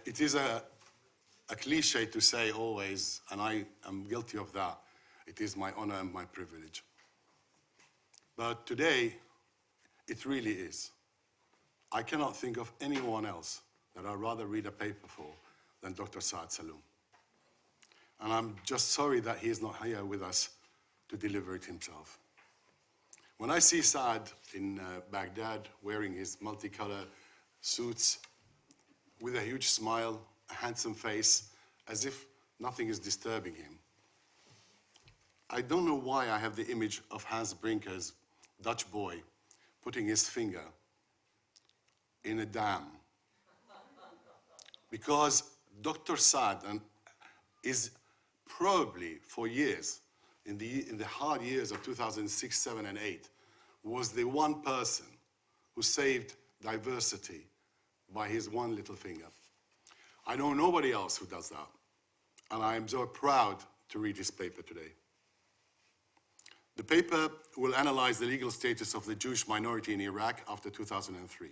It is a cliche to say always, and I am guilty of that, it is my honor and my privilege. But today, it really is. I cannot think of anyone else that I'd rather read a paper for than Dr. Saad Salloum. And I'm just sorry that he is not here with us to deliver it himself. When I see Saad in Baghdad wearing his multicolored suits with a huge smile, a handsome face, as if nothing is disturbing him, I don't know why I have the image of Hans Brinker's Dutch boy putting his finger in a dam. Because Dr. Saad is probably for years, in the hard years of 2006, 7, and 8, was the one person who saved diversity by his one little finger. I know nobody else who does that, and I am so proud to read his paper today. The paper will analyze the legal status of the Jewish minority in Iraq after 2003.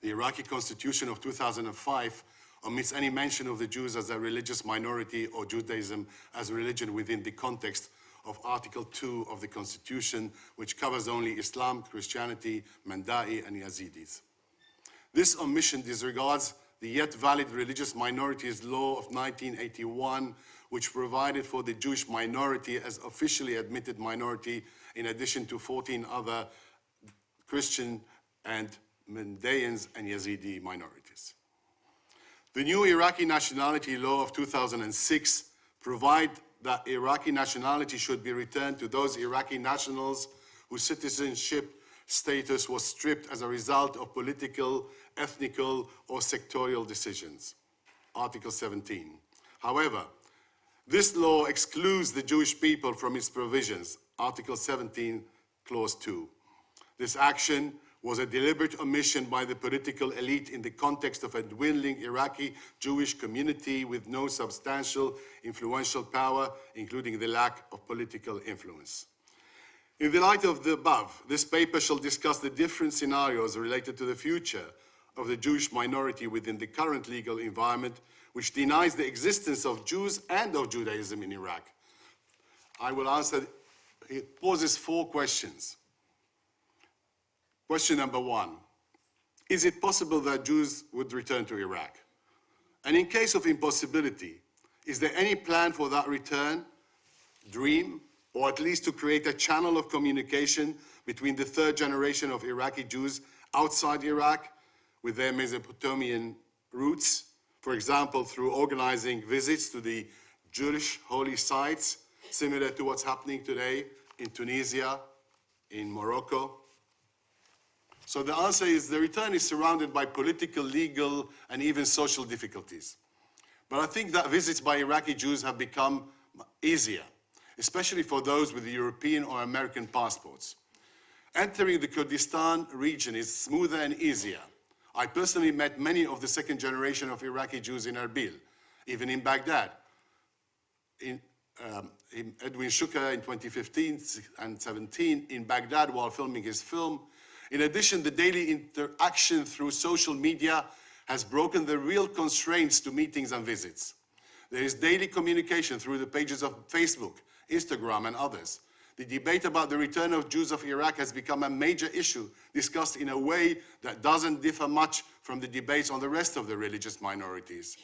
The Iraqi constitution of 2005 omits any mention of the Jews as a religious minority or Judaism as a religion within the context of Article 2 of the Constitution, which covers only Islam, Christianity, Mandai, and Yazidis. This omission disregards the yet valid religious minorities law of 1981, which provided for the Jewish minority as officially admitted minority, in addition to 14 other Christian and Mandaians and Yazidi minorities. The new Iraqi nationality law of 2006 provides that Iraqi nationality should be returned to those Iraqi nationals whose citizenship status was stripped as a result of political, ethnical, or sectorial decisions. Article 17. However, this law excludes the Jewish people from its provisions. Article 17, Clause 2. This action was a deliberate omission by the political elite in the context of a dwindling Iraqi Jewish community with no substantial influential power, including the lack of political influence. In the light of the above, this paper shall discuss the different scenarios related to the future of the Jewish minority within the current legal environment, which denies the existence of Jews and of Judaism in Iraq. I will answer, it poses 4 questions. Question number 1, is it possible that Jews would return to Iraq? And in case of impossibility, is there any plan for that return, dream, or at least to create a channel of communication between the 3rd generation of Iraqi Jews outside Iraq with their Mesopotamian roots, for example, through organizing visits to the Jewish holy sites, similar to what's happening today in Tunisia, in Morocco? So the answer is the return is surrounded by political, legal, and even social difficulties. But I think that visits by Iraqi Jews have become easier, especially for those with European or American passports. Entering the Kurdistan region is smoother and easier. I personally met many of the 2nd generation of Iraqi Jews in Erbil, even in Baghdad. In Edwin Shuker in 2015 and 17 in Baghdad while filming his film. In addition, the daily interaction through social media has broken the real constraints to meetings and visits. There is daily communication through the pages of Facebook, Instagram, and others. The debate about the return of Jews of Iraq has become a major issue, discussed in a way that doesn't differ much from the debates on the rest of the religious minorities.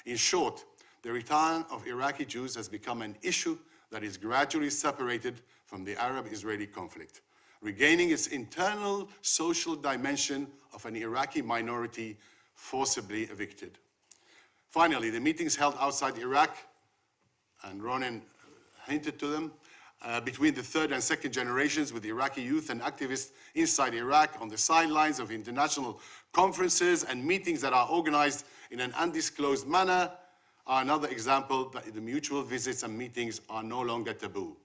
In short, the return of Iraqi Jews has become an issue that is gradually separated from the Arab-Israeli conflict, regaining its internal social dimension of an Iraqi minority forcibly evicted. Finally, the meetings held outside Iraq, and Ronen hinted to them, between the 3rd and 2nd generations with Iraqi youth and activists inside Iraq on the sidelines of international conferences and meetings that are organized in an undisclosed manner are another example that the mutual visits and meetings are no longer taboo.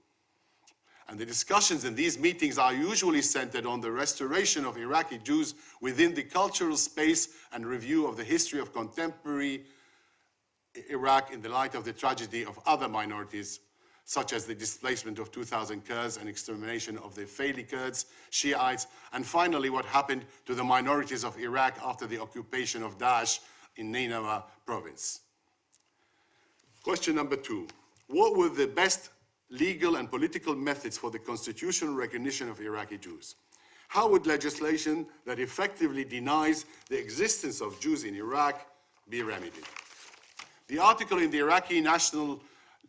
And the discussions in these meetings are usually centered on the restoration of Iraqi Jews within the cultural space and review of the history of contemporary Iraq in the light of the tragedy of other minorities, such as the displacement of 2,000 Kurds and extermination of the Faili Kurds, Shiites, and finally what happened to the minorities of Iraq after the occupation of Daesh in Nineveh province. Question number 2. What were the best legal and political methods for the constitutional recognition of Iraqi Jews? How would legislation that effectively denies the existence of Jews in Iraq be remedied? The article in the Iraqi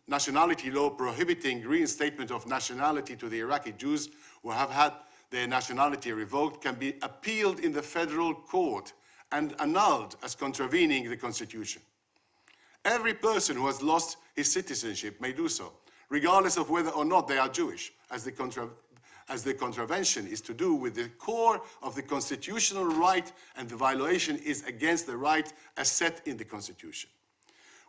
nationality law prohibiting reinstatement of nationality to the Iraqi Jews who have had their nationality revoked can be appealed in the federal court and annulled as contravening the Constitution. Every person who has lost his citizenship may do so, regardless of whether or not they are Jewish, as the contravention is to do with the core of the constitutional right, and the violation is against the right as set in the Constitution.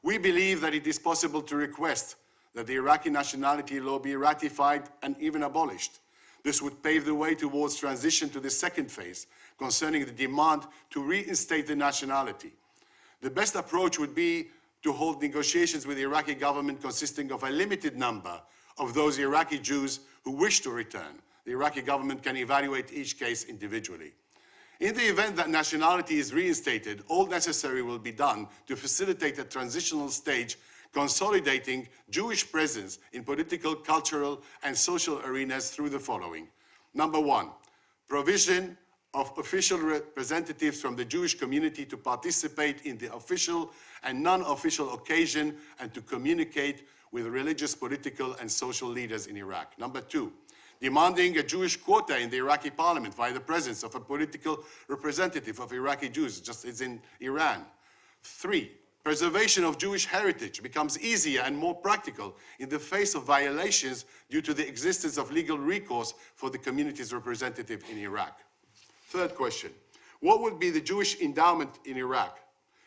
We believe that it is possible to request that the Iraqi nationality law be ratified and even abolished. This would pave the way towards transition to the second phase, concerning the demand to reinstate the nationality. The best approach would be to hold negotiations with the Iraqi government consisting of a limited number of those Iraqi Jews who wish to return. The Iraqi government can evaluate each case individually. In the event that nationality is reinstated, all necessary will be done to facilitate a transitional stage consolidating Jewish presence in political, cultural, and social arenas through the following. Number 1, provision of official representatives from the Jewish community to participate in the official and non-official occasion and to communicate with religious, political, and social leaders in Iraq. Number 2, demanding a Jewish quota in the Iraqi parliament via the presence of a political representative of Iraqi Jews, just as in Iran. 3, preservation of Jewish heritage becomes easier and more practical in the face of violations due to the existence of legal recourse for the community's representative in Iraq. Third question, what would be the Jewish endowment in Iraq,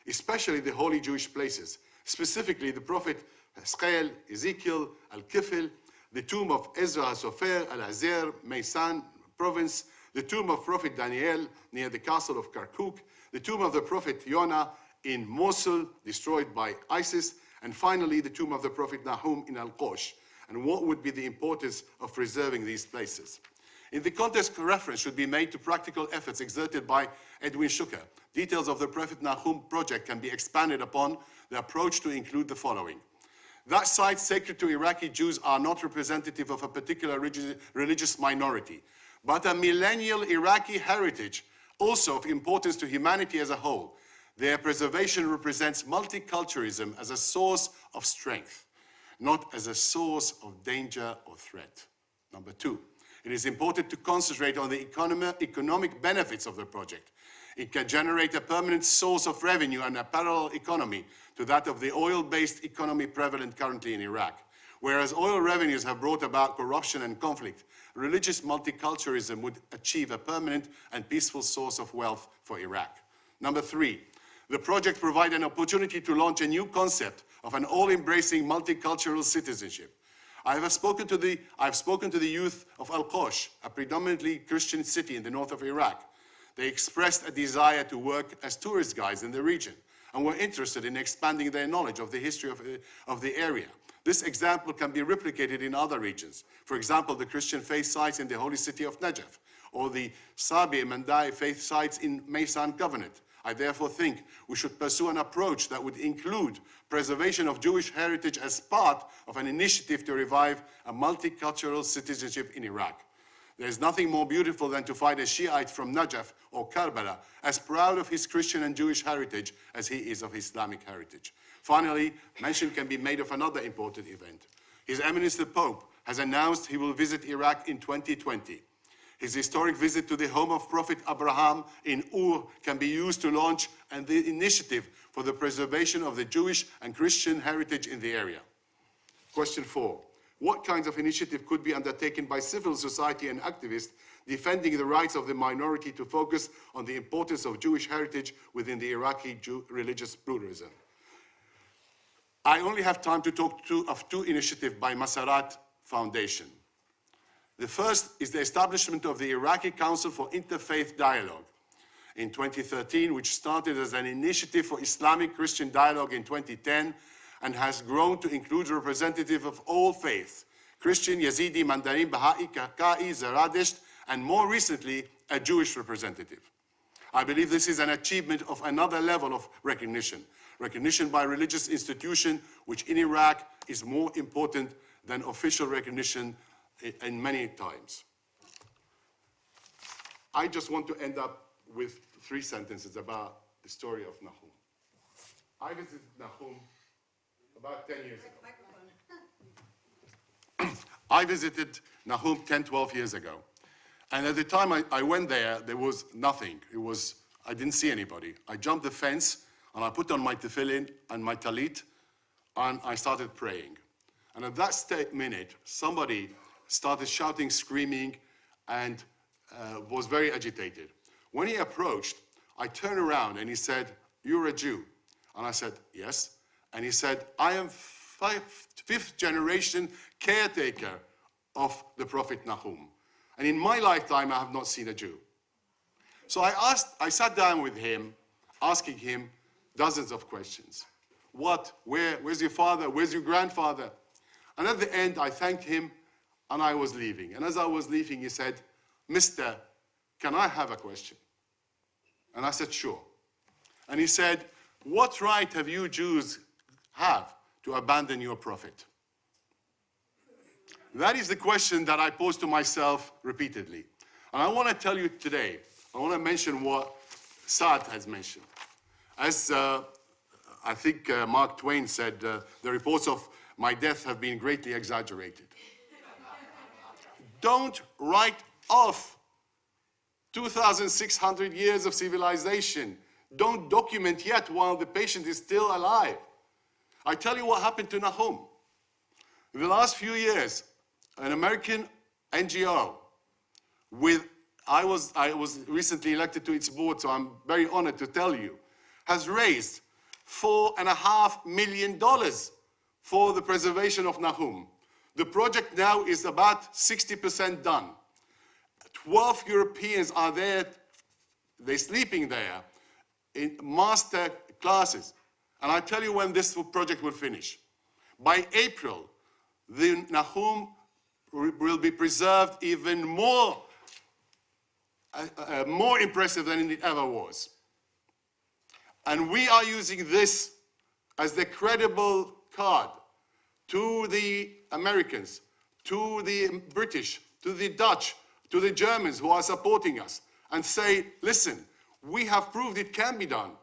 especially the holy Jewish places, specifically the prophet Hezqel, Ezekiel, Al-Kifl, the tomb of Ezra HaSofer, Al-Azer, Maysan province, the tomb of prophet Daniel near the castle of Kirkuk, the tomb of the prophet Yonah in Mosul, destroyed by ISIS, and finally the tomb of the prophet Nahum in Al-Qosh. And what would be the importance of preserving these places? In the context, reference should be made to practical efforts exerted by Edwin Shuker. Details of the Prophet Nahum project can be expanded upon, the approach to include the following. That sites sacred to Iraqi Jews are not representative of a particular religious minority, but a millennial Iraqi heritage, also of importance to humanity as a whole. Their preservation represents multiculturalism as a source of strength, not as a source of danger or threat. Number 2, it is important to concentrate on the economic benefits of the project. It can generate a permanent source of revenue and a parallel economy to that of the oil-based economy prevalent currently in Iraq. Whereas oil revenues have brought about corruption and conflict, religious multiculturalism would achieve a permanent and peaceful source of wealth for Iraq. Number 3, the project provides an opportunity to launch a new concept of an all-embracing multicultural citizenship. I've spoken to the youth of Al-Qosh, a predominantly Christian city in the north of Iraq. They expressed a desire to work as tourist guides in the region and were interested in expanding their knowledge of the history of the area. This example can be replicated in other regions. For example, the Christian faith sites in the holy city of Najaf, or the Sabi Mandai faith sites in Maysan Covenant. I therefore think we should pursue an approach that would include preservation of Jewish heritage as part of an initiative to revive a multicultural citizenship in Iraq. There is nothing more beautiful than to find a Shiite from Najaf or Karbala as proud of his Christian and Jewish heritage as he is of Islamic heritage. Finally, mention can be made of another important event. His Eminence the Pope has announced he will visit Iraq in 2020. His historic visit to the home of Prophet Abraham in Ur can be used to launch an initiative for the preservation of the Jewish and Christian heritage in the area. Question 4. What kinds of initiative could be undertaken by civil society and activists defending the rights of the minority to focus on the importance of Jewish heritage within the Iraqi religious pluralism? I only have time to talk of two initiatives by Masarat Foundation. The first is the establishment of the Iraqi Council for Interfaith Dialogue in 2013, which started as an initiative for Islamic-Christian dialogue in 2010 and has grown to include representatives of all faiths, Christian, Yazidi, Mandarin, Baha'i, Kaka'i, Zaradisht, and more recently, a Jewish representative. I believe this is an achievement of another level of recognition. Recognition by religious institution, which in Iraq is more important than official recognition in many times. I just want to end up with 3 sentences about the story of Nahum. I visited Nahum about 10 years ago. I visited Nahum 10, 12 years ago. And at the time I went there was nothing. I didn't see anybody. I jumped the fence and I put on my tefillin and my talit and I started praying. And at that minute, somebody started shouting, screaming, and was very agitated. When he approached, I turned around and he said, "You're a Jew." And I said, "Yes." And he said, "I am 5th generation caretaker of the prophet Nahum. And in my lifetime, I have not seen a Jew." So I sat down with him, asking him dozens of questions. Where's your father? Where's your grandfather? And at the end, I thanked him and I was leaving. And as I was leaving, he said, "Mister, can I have a question?" And I said, "Sure." And he said, "What right have you Jews have to abandon your prophet?" That is the question that I pose to myself repeatedly. And I want to tell you today, I want to mention what Saad has mentioned. As I think Mark Twain said, the reports of my death have been greatly exaggerated. Don't write off 2,600 years of civilization. Don't document yet while the patient is still alive. I tell you what happened to Nahum. In the last few years, an American NGO I was recently elected to its board, so I'm very honored to tell you, has raised $4.5 million for the preservation of Nahum. The project now is about 60% done. 12 Europeans are there, they're sleeping there in master classes. And I tell you when this project will finish. By April, the Nahum will be preserved even more impressive than it ever was. And we are using this as the credible card to the Americans, to the British, to the Dutch, to the Germans who are supporting us, and say, listen, we have proved it can be done.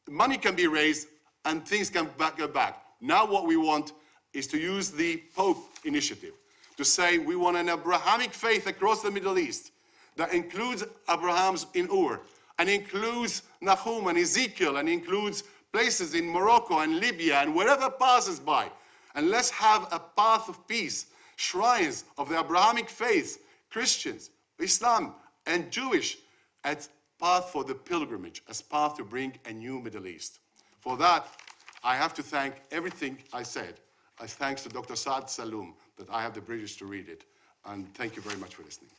Money can be raised and things can go back. Now what we want is to use the Pope initiative to say we want an Abrahamic faith across the Middle East that includes Abraham's in Ur, and includes Nahum and Ezekiel, and includes places in Morocco and Libya and wherever passes by. And let's have a path of peace, shrines of the Abrahamic faith, Christians, Islam, and Jewish, as path for the pilgrimage, as path to bring a new Middle East. For that, I have to thank everything I said. I thanks to Dr. Saad Salloum that I have the privilege to read it. And thank you very much for listening.